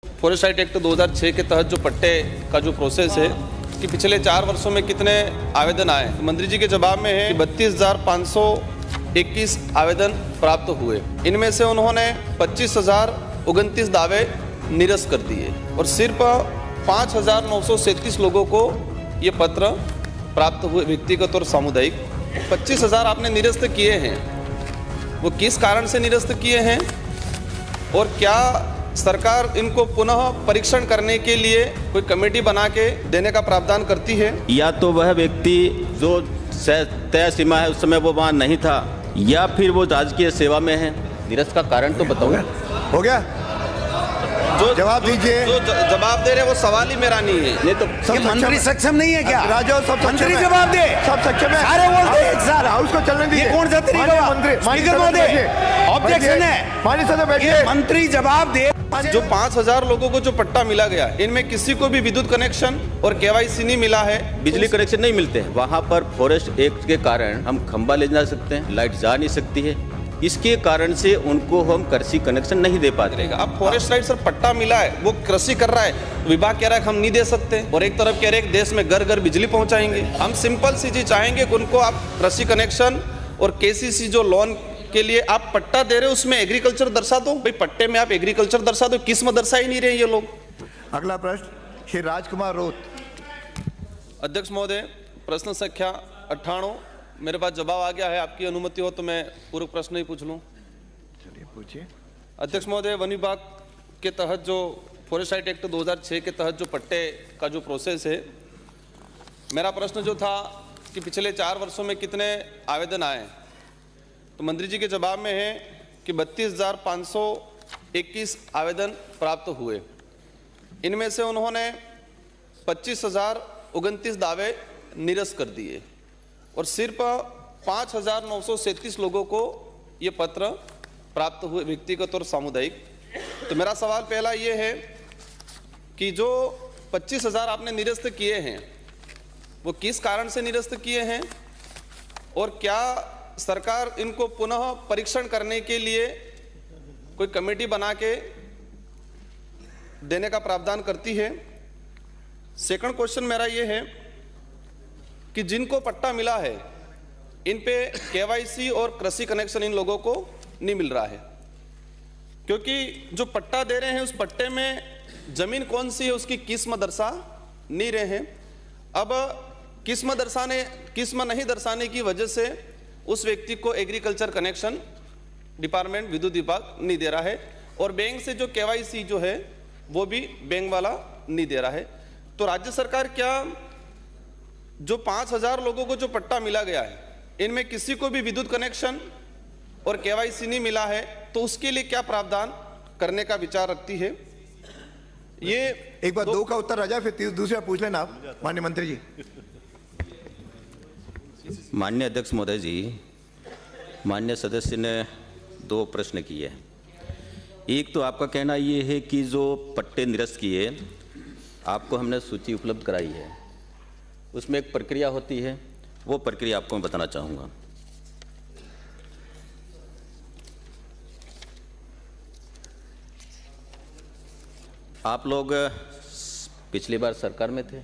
Forest right act 2006 के तहत जो पट्टे का जो प्रोसेस है कि पिछले 4 वर्षों में कितने आवेदन आए, तो मंत्री जी के जवाब में है कि 32,521 आवेदन प्राप्त हुए। इनमें से उन्होंने 25,029 दावे निरस्त कर दिए और सिर्फ 5,937 लोगों को ये पत्र प्राप्त हुए, व्यक्तिगत और सामुदायिक। 25,000 आपने निरस्त किए हैं, वो किस कारण से निरस्त किए हैं और क्या सरकार इनको पुनः परीक्षण करने के लिए कोई कमेटी बना के देने का प्रावधान करती है? या तो वह व्यक्ति जो तय सीमा है उस समय वो वहाँ नहीं था, या फिर वो राजकीय सेवा में है। निरस्त का कारण तो बताओ। हो गया? जो जवाब दीजिए। जो जवाब दे रहे वो सवाल ही मेरा नहीं है। नहीं तो सब मंत्री सक्षम नहीं है क्या? राजा सब मंत्री जवाब दे। सब सक्षम है। सारे बोलते हैं एक साथ। हाउस को चलने दीजिए। ये कौन सा तरीका हुआ? स्पीकर महोदय, ऑब्जेक्शन है। माननीय सदस्य बैठिए। ये मंत्री जवाब दे। जो 5,000 लोगों को जो पट्टा मिला गया, इनमें किसी को भी विद्युत कनेक्शन और केवाईसी नहीं मिला है। बिजली कनेक्शन नहीं मिलते हैं वहाँ पर। फॉरेस्ट एक्ट के कारण हम खंबा ले जा सकते हैं, लाइट जा नहीं सकती है, इसके कारण से उनको हम कृषि कनेक्शन नहीं दे पाते। अब फॉरेस्ट राइट सर पट्टा मिला है, वो कृषि कर रहा है, विभाग कह रहा है कि हम नहीं दे सकते, और एक तरफ कह रहे हैं कि देश में घर घर बिजली पहुंचाएंगे। हम सिंपल सी चीज चाहेंगे कि उनको आप कृषि कनेक्शन और केसीसी जो लोन के लिए आप पट्टा दे रहे हो उसमें एग्रीकल्चर दर्शा दो। भाई पट्टे में आप एग्रीकल्चर दर्शा दो, किस्म दर्शा ही नहीं रहे ये लोग। अगला प्रश्न श्री राजकुमार रोत। अध्यक्ष महोदय, प्रश्न संख्या 98 मेरे पास जवाब आ गया है। आपकी अनुमति हो तो मैं पूर्व प्रश्न ही पूछ लूं। चलिए पूछिए। अध्यक्ष महोदय, वन विभाग के तहत जो फॉरेस्ट राइट एक्ट 2006 के तहत जो पट्टे का जो प्रोसेस है, मेरा प्रश्न जो था कि पिछले 4 वर्षों में कितने आवेदन आए, तो मंत्री जी के जवाब में है कि 32,521 आवेदन प्राप्त हुए। इनमें से उन्होंने 25,029 दावे निरस्त कर दिए और सिर्फ 5,937 लोगों को ये पत्र प्राप्त हुए, व्यक्तिगत और सामुदायिक। तो मेरा सवाल पहला ये है कि जो 25,000 आपने निरस्त किए हैं वो किस कारण से निरस्त किए हैं और क्या सरकार इनको पुनः परीक्षण करने के लिए कोई कमेटी बना के देने का प्रावधान करती है? सेकंड क्वेश्चन मेरा ये है कि जिनको पट्टा मिला है इन पे केवाईसी और कृषि कनेक्शन इन लोगों को नहीं मिल रहा है, क्योंकि जो पट्टा दे रहे हैं उस पट्टे में जमीन कौन सी है उसकी किस्म दर्शा नहीं रहे हैं। अब किस्म नहीं दर्शाने की वजह से उस व्यक्ति को एग्रीकल्चर कनेक्शन डिपार्टमेंट विद्युत विभाग नहीं दे रहा है और बैंक से जो केवाईसी जो है वो भी बैंक वाला नहीं दे रहा है। तो राज्य सरकार क्या जो 5,000 लोगों को जो पट्टा मिला गया है इनमें किसी को भी विद्युत कनेक्शन और केवाईसी नहीं मिला है, तो उसके लिए क्या प्रावधान करने का विचार रखती है? ये एक बार 2 का उत्तर आ जाए, फिर दूसरा पूछ लेना आप माननीय मंत्री जी। माननीय अध्यक्ष महोदय जी, माननीय सदस्य ने 2 प्रश्न किए। एक तो आपका कहना ये है कि जो पट्टे निरस्त किए आपको हमने सूची उपलब्ध कराई है, उसमें एक प्रक्रिया होती है, वो प्रक्रिया आपको मैं बताना चाहूँगा। आप लोग पिछली बार सरकार में थे,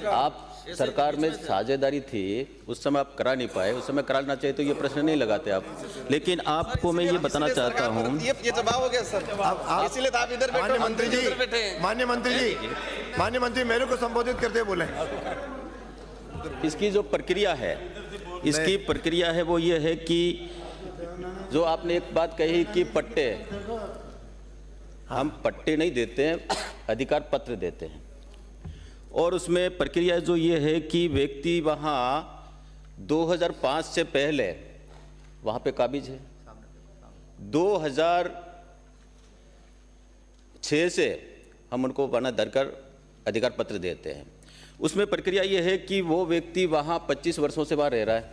आप सरकार में साझेदारी थी, उस समय आप करा नहीं पाए, उस समय कराना चाहिए तो ये प्रश्न नहीं लगाते आप। लेकिन आपको मैं ये बताना चाहता हूँ, ये जवाब हो गया सर, इसीलिए तो आप इधर बैठे। माननीय मंत्री जी, माननीय मंत्री मेरे को संबोधित करते बोले। इसकी जो प्रक्रिया है, इसकी प्रक्रिया है वो ये है कि जो आपने एक बात कही कि पट्टे, हम पट्टे नहीं देते हैं, अधिकार पत्र देते हैं, और उसमें प्रक्रिया जो ये है कि व्यक्ति वहाँ 2005 से पहले वहाँ पे काबिज है, 2006 से हम उनको बना धरकर अधिकार पत्र देते हैं। उसमें प्रक्रिया ये है कि वो व्यक्ति वहाँ 25 वर्षों से वहाँ रह रहा है,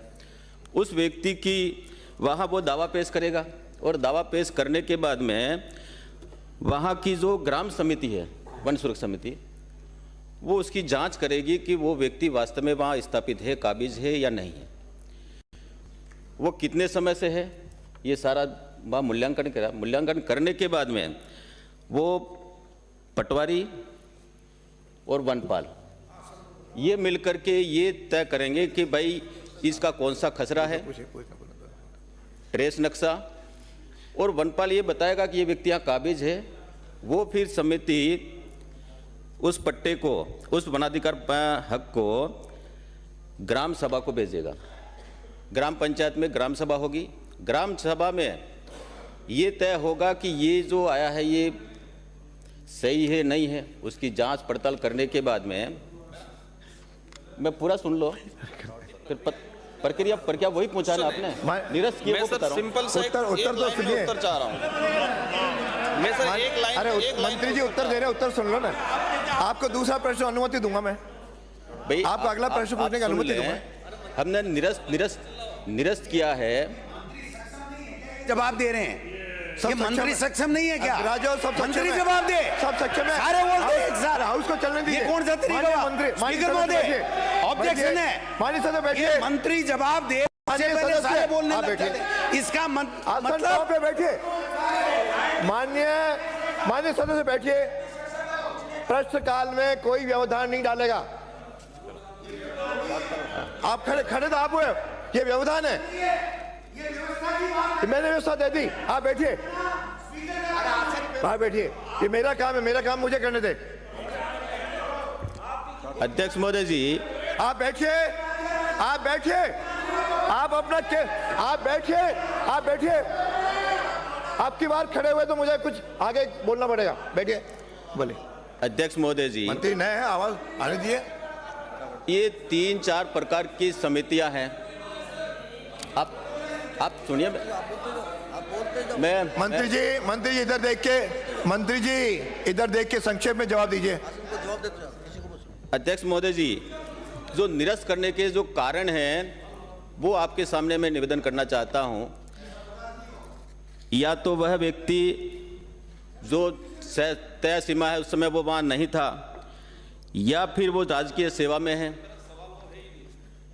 उस व्यक्ति की वहाँ वो दावा पेश करेगा और दावा पेश करने के बाद में वहाँ की जो ग्राम समिति है, वन सुरक्षा समिति, वो उसकी जांच करेगी कि वो व्यक्ति वास्तव में वहाँ स्थापित है, काबिज है या नहीं है, वो कितने समय से है, ये सारा वहाँ मूल्यांकन करा। मूल्यांकन करने के बाद में वो पटवारी और वनपाल ये मिलकर के ये तय करेंगे कि भाई इसका कौन सा खसरा है, ट्रेस नक्शा, और वनपाल ये बताएगा कि ये व्यक्ति यहाँ काबिज है। वो फिर समिति उस पट्टे को, उस वनाधिकार हक को ग्राम सभा को भेजेगा। ग्राम पंचायत में ग्राम सभा होगी। ग्राम सभा में ये तय होगा कि ये जो आया है ये सही है नहीं है। उसकी जांच पड़ताल करने के बाद में, मैं पूरा सुन लो, फिर प्रक्रिया वही पहुंचाना आपने निरस्त किए वो बता रहा हूं। सिंपल सा उत्तर तो सुनिए। उत्तर चाह रहा हूं मैं सर, एक लाइन। अरे मंत्री जी उत्तर दे रहे, उत्तर सुन लो ना। आपको दूसरा प्रश्न अनुमति दूंगा मैं भाई, आपको अगला प्रश्न पूछने की अनुमति दूंगा। हमने निरस्त किया है। जवाब दे रहे हैं। सब ये मंत्री सक्षम नहीं है क्या? राजा सब मंत्री जवाब दे। सब सक्षम है। सारे बोलते हैं एक साथ। हाउस को चलने दीजिए। ये कौन सा तरीका हुआ? स्पीकर महोदय, ऑब्जेक्शन है। माननीय सदस्य बैठिए। ये मंत्री जवाब दे, माननीय पहले सदस्य, सारे बोलने आप लग बैठिए। जाते हैं। इसका मतलब मतलब पे बैठिए। माननीय सदस्य बैठिए। प्रश्नकाल में कोई व्यवधान नहीं डालेगा। आप खड़े तो आप हुए, ये व्यवधान है। मैंने व्यवस्था दे दी, आप बैठिए। आप बैठिए, ये मेरा काम है, मेरा काम मुझे करने दे। अध्यक्ष महोदय जी, आप बैठिए, आप बैठिए, आप अपना आप बैठिए, आप बैठिए। आपकी बार खड़े हुए तो मुझे कुछ आगे बोलना पड़ेगा। बैठिए, बोलिए। अध्यक्ष महोदय जी, मंत्री नए हैं, आवाज आने दिए। ये 3-4 प्रकार की समितियां हैं। आप सुनिए, मैं मंत्री जी इधर देख के, मंत्री जी इधर देख के संक्षेप में जवाब दीजिए। अध्यक्ष महोदय जी, जो निरस्त करने के जो कारण हैं वो आपके सामने मैं निवेदन करना चाहता हूं। या तो वह व्यक्ति जो तय सीमा है उस समय वो वहां नहीं था, या फिर वो राजकीय सेवा में है।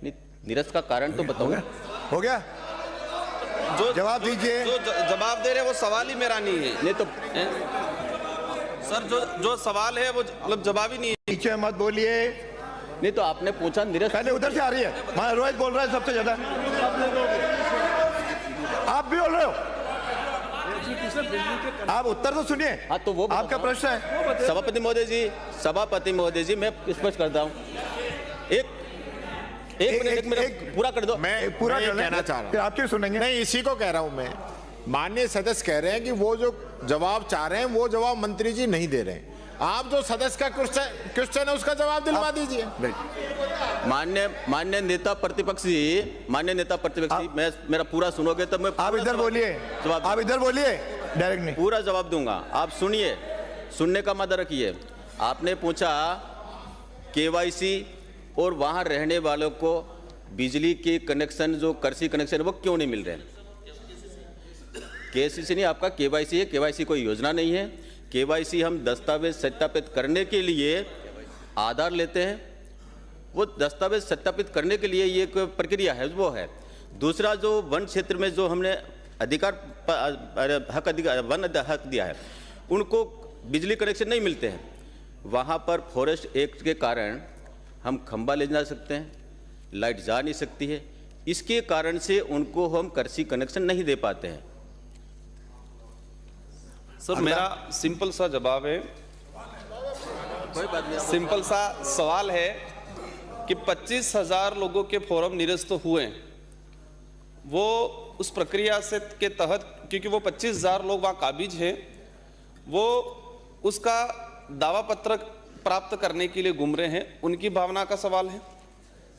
निरस्त का कारण तो बताओ। हो गया, जो जवाब दीजिए। जो जवाब दे रहे वो सवाल ही मेरा नहीं है। नहीं तो सर, जो सवाल है वो मतलब जवाब ही नहीं है। पीछे मत बोलिए। नहीं तो आपने पूछा निरस्त। पहले उधर से आ रही है। मां रोहित बोल रहा है सबसे ज्यादा। आप भी बोल रहे हो। आप उत्तर तो सुनिए। हाँ, तो वो आपका प्रश्न है। सभापति महोदय जी, मैं स्पष्ट करता हूँ। एक मिनट पूरा कर दो। मैं पूरा कहना चाह रहा हूँ, आप क्यों सुनेंगे? नहीं इसी को कह रहा हूं मैं। माननीय सदस्य कह रहे हैं कि वो जो जवाब चाह रहे हैं वो जवाब मंत्री जी नहीं दे रहे हैं। आप जो सदस्य का क्वेश्चन है उसका जवाब दिलवा दीजिए। मान्य नेता प्रतिपक्ष जी, मैं मेरा पूरा सुनोगे तो मैं आप इधर बोलिए, आप इधर बोलिए, डायरेक्ट नहीं। पूरा जवाब दूंगा। आप सुनिए, सुनने का मत रखिए। आपने पूछा केवाईसी और वहां रहने वालों को बिजली के कनेक्शन, जो कृषि कनेक्शन वो क्यों नहीं मिल रहे हैं? केसीसी नहीं, आपका केवाईसी है। केवाईसी कोई योजना नहीं है। केवाईसी हम दस्तावेज सत्यापित करने के लिए आधार लेते हैं। वो दस्तावेज सत्यापित करने के लिए ये एक प्रक्रिया है, वो है। दूसरा, जो वन क्षेत्र में जो हमने वन हक दिया है, उनको बिजली कनेक्शन नहीं मिलते हैं। वहाँ पर फॉरेस्ट एक्ट के कारण हम खंबा ले जा सकते हैं, लाइट जा नहीं सकती है। इसके कारण से उनको हम कृषि कनेक्शन नहीं दे पाते हैं। सर, मेरा सिंपल सा जवाब है, सिंपल सा सवाल है कि 25,000 लोगों के फॉर्म निरस्त हुए। वो उस प्रक्रिया से के तहत, क्योंकि वो 25,000 लोग वहाँ काबिज हैं, वो उसका दावा पत्र प्राप्त करने के लिए घूम रहे हैं। उनकी भावना का सवाल है।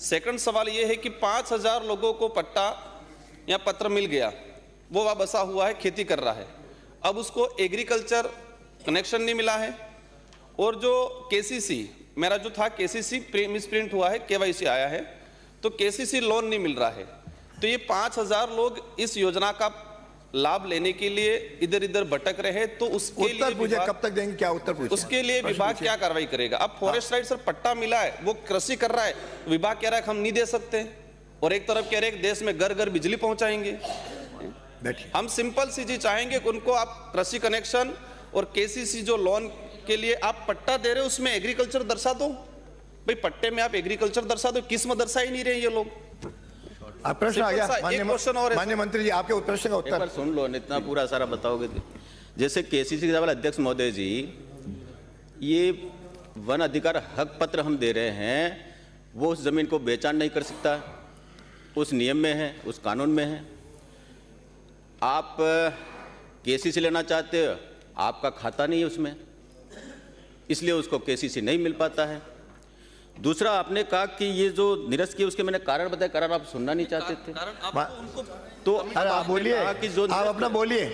सेकंड सवाल ये है कि 5,000 लोगों को पट्टा या पत्र मिल गया, वो वहाँ बसा हुआ है, खेती कर रहा है, अब उसको एग्रीकल्चर कनेक्शन नहीं मिला है। और जो केसीसी, मेरा जो था केसीसी मिसप्रिंट हुआ है, केवाईसी आया है, तो केसीसी लोन नहीं मिल रहा है। तो ये 5,000 लोग इस योजना का लाभ लेने के लिए इधर इधर भटक रहे हैं। तो उसके लिए पूछे, कब तक देंगे, क्या उत्तर पूछे? उसके लिए विभाग क्या कार्रवाई करेगा? अब फॉरेस्ट राइट सर पट्टा मिला है, वो कृषि कर रहा है, विभाग कह रहा है हम नहीं दे सकते, और एक तरफ कह रहे हैं देश में घर घर बिजली पहुंचाएंगे। हम सिंपल सी चीज चाहेंगे कि उनको आप कृषि कनेक्शन और केसीसी जो लोन के लिए आप पट्टा दे रहे हो उसमें एग्रीकल्चर दर्शा दो भाई, पट्टे में आप एग्रीकल्चर दर्शा दो, किस्म दर्शा ही नहीं रहे ये लोग। आप प्रश्न आ गया एक क्वेश्चन और है। माननीय मंत्री जी आपके प्रश्न का एक उत्तर। बार सुन लो, इतना पूरा सारा बताओगे तो। जैसे केसीसी के अध्यक्ष महोदय जी, ये वन अधिकार हक पत्र हम दे रहे हैं, वो उस जमीन को बेचान नहीं कर सकता, उस नियम में है, उस कानून में है। आप केसीसी लेना चाहते हो, आपका खाता नहीं है उसमें, इसलिए उसको केसीसी नहीं मिल पाता है। दूसरा, आपने कहा कि ये जो निरस्त किए उसके मैंने कारण बताया, कारण आप सुनना नहीं चाहते थे। तो अरे आप बोलिए, आप अपना बोलिए।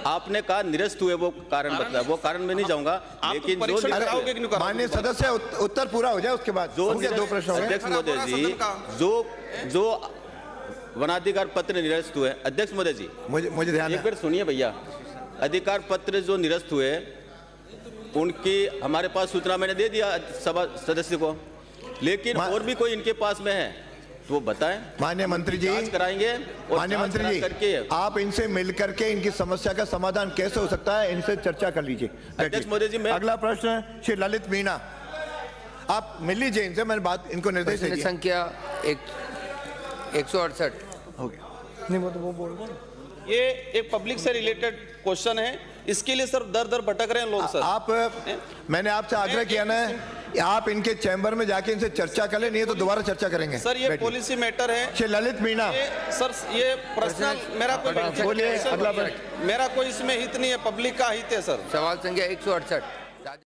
आपने कहा निरस्त हुए, वो कारण बताया, वो कारण में नहीं जाऊंगा, लेकिन परीक्षण कराओगे कि नहीं कराओगे? माननीय सदस्य उत्तर पूरा हो जाए उसके बाद जो दो प्रश्न हो गए। अध्यक्ष महोदय जी, जो वनाधिकार पत्र निरस्त हुए, अध्यक्ष महोदय जी मुझे ध्यान एक है। बार सुनिए भैया, अधिकार पत्र जो निरस्त हुए उनकी हमारे पास सूचना मैंने दे दिया सभा सदस्य को, लेकिन और भी कोई इनके पास में है तो वो बताएं। माननीय मंत्री जी, जांच कराएंगे और माननीय जांच मंत्री करा जी, करके आप इनसे मिल करके इनकी समस्या का समाधान कैसे हो सकता है, इनसे चर्चा कर लीजिए। अध्यक्ष महोदय जी, मैं अगला प्रश्न श्री ललित मीणा, आप मिल लीजिए इनसे, मैंने बात इनको निर्देश दे प्रश्न दिया। संख्या 168 हो गया। नहीं वो बोल रहे हैं। ये एक पब्लिक से रिलेटेड क्वेश्चन है, इसके लिए सर दर दर भटक रहे हैं लोग सर। आप मैंने आपसे आग्रह किया ना, आप इनके चैम्बर में जाके इनसे चर्चा कर ले, नहीं तो दोबारा चर्चा करेंगे। सर ये पॉलिसी मैटर है। श्री ललित मीणा, सर ये पर्सनल मेरा कोई बोलिए, अगला प्रश्न। मेरा कोई इसमें हित नहीं है, पब्लिक का हित है सर। सवाल संख्या 168